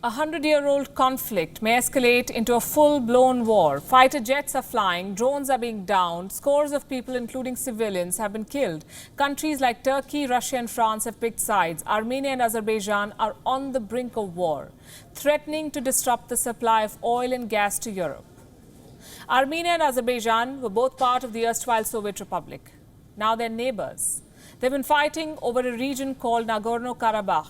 A 100-year-old conflict may escalate into a full-blown war. Fighter jets are flying, drones are being downed, scores of people, including civilians, have been killed. Countries like Turkey, Russia and France have picked sides. Armenia and Azerbaijan are on the brink of war, threatening to disrupt the supply of oil and gas to Europe. Armenia and Azerbaijan were both part of the erstwhile Soviet Republic. Now they're neighbors. They've been fighting over a region called Nagorno-Karabakh.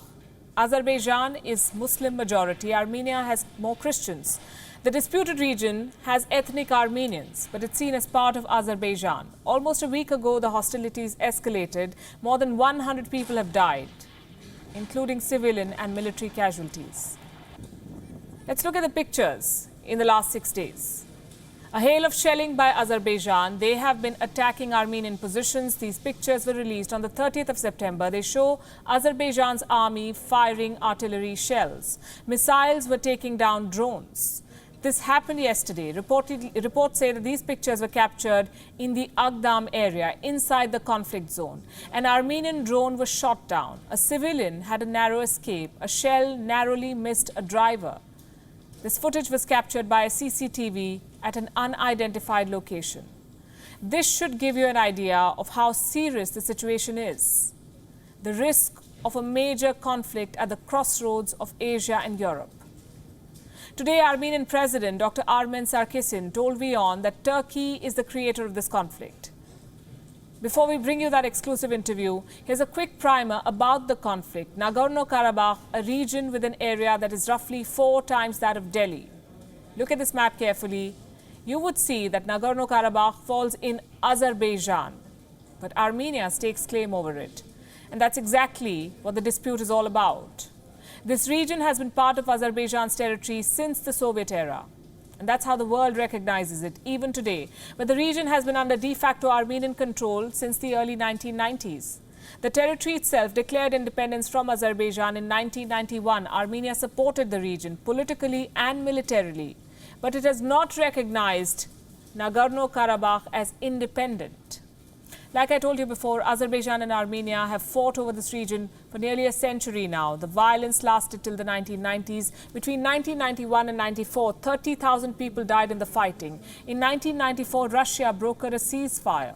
Azerbaijan is Muslim majority. Armenia has more Christians. The disputed region has ethnic Armenians, but it's seen as part of Azerbaijan. Almost a week ago, the hostilities escalated. More than 100 people have died, including civilian and military casualties. Let's look at the pictures in the last 6 days. A hail of shelling by Azerbaijan. They have been attacking Armenian positions. These pictures were released on the 30th of September. They show Azerbaijan's army firing artillery shells. Missiles were taking down drones. This happened yesterday. Reports say that these pictures were captured in the Agdam area, inside the conflict zone. An Armenian drone was shot down. A civilian had a narrow escape. A shell narrowly missed a driver. This footage was captured by a CCTV at an unidentified location. This should give you an idea of how serious the situation is. The risk of a major conflict at the crossroads of Asia and Europe. Today, Armenian President Dr. Armen Sarkisyan told WION that Turkey is the creator of this conflict. Before we bring you that exclusive interview, here's a quick primer about the conflict. Nagorno-Karabakh, a region with an area that is roughly 4 times that of Delhi. Look at this map carefully. You would see that Nagorno-Karabakh falls in Azerbaijan, but Armenia stakes claim over it. And that's exactly what the dispute is all about. This region has been part of Azerbaijan's territory since the Soviet era. And that's how the world recognizes it, even today. But the region has been under de facto Armenian control since the early 1990s. The territory itself declared independence from Azerbaijan in 1991. Armenia supported the region politically and militarily. But it has not recognized Nagorno-Karabakh as independent. Like I told you before, Azerbaijan and Armenia have fought over this region for nearly a century now. The violence lasted till the 1990s. Between 1991 and 94, 30,000 people died in the fighting. In 1994, Russia brokered a ceasefire.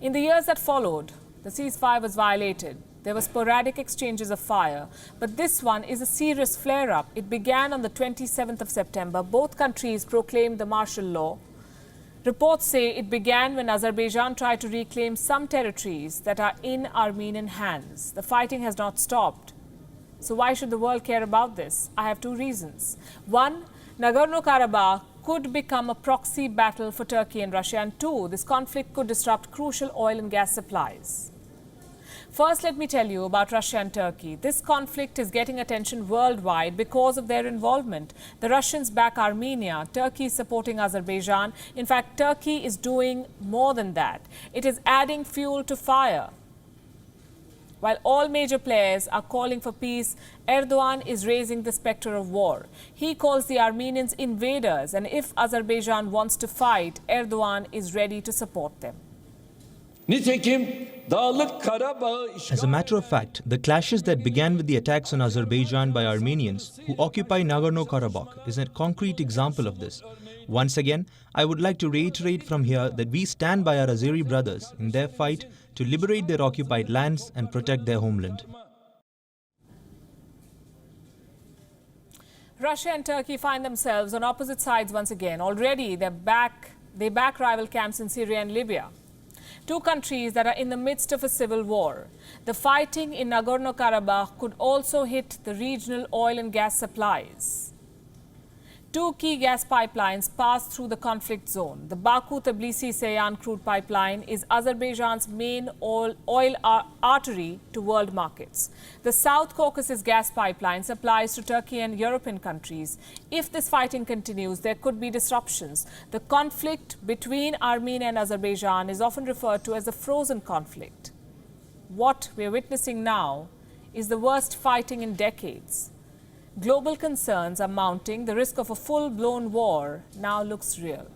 In the years that followed, the ceasefire was violated. There were sporadic exchanges of fire. But this one is a serious flare-up. It began on the 27th of September. Both countries proclaimed the martial law. Reports say it began when Azerbaijan tried to reclaim some territories that are in Armenian hands. The fighting has not stopped. So why should the world care about this? I have 2 reasons. One, Nagorno-Karabakh could become a proxy battle for Turkey and Russia. And 2, this conflict could disrupt crucial oil and gas supplies. First, let me tell you about Russia and Turkey. This conflict is getting attention worldwide because of their involvement. The Russians back Armenia. Turkey is supporting Azerbaijan. In fact, Turkey is doing more than that. It is adding fuel to fire. While all major players are calling for peace, Erdogan is raising the specter of war. He calls the Armenians invaders, and if Azerbaijan wants to fight, Erdogan is ready to support them. As a matter of fact, the clashes that began with the attacks on Azerbaijan by Armenians who occupy Nagorno-Karabakh is a concrete example of this. Once again, I would like to reiterate from here that we stand by our Azeri brothers in their fight to liberate their occupied lands and protect their homeland. Russia and Turkey find themselves on opposite sides once again. Already they back rival camps in Syria and Libya. 2 countries that are in the midst of a civil war. The fighting in Nagorno-Karabakh could also hit the regional oil and gas supplies. 2 key gas pipelines pass through the conflict zone. The Baku-Tbilisi-Seyhan crude pipeline is Azerbaijan's main oil artery to world markets. The South Caucasus gas pipeline supplies to Turkey and European countries. If this fighting continues, there could be disruptions. The conflict between Armenia and Azerbaijan is often referred to as the frozen conflict. What we are witnessing now is the worst fighting in decades. Global concerns are mounting. The risk of a full-blown war now looks real.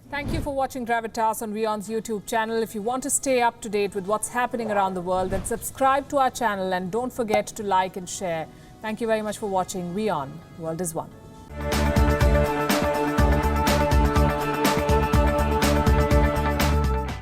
Thank you for watching Gravitas on WION's YouTube channel. If you want to stay up to date with what's happening around the world, then subscribe to our channel and don't forget to like and share Thank you very much for watching WION. World is One.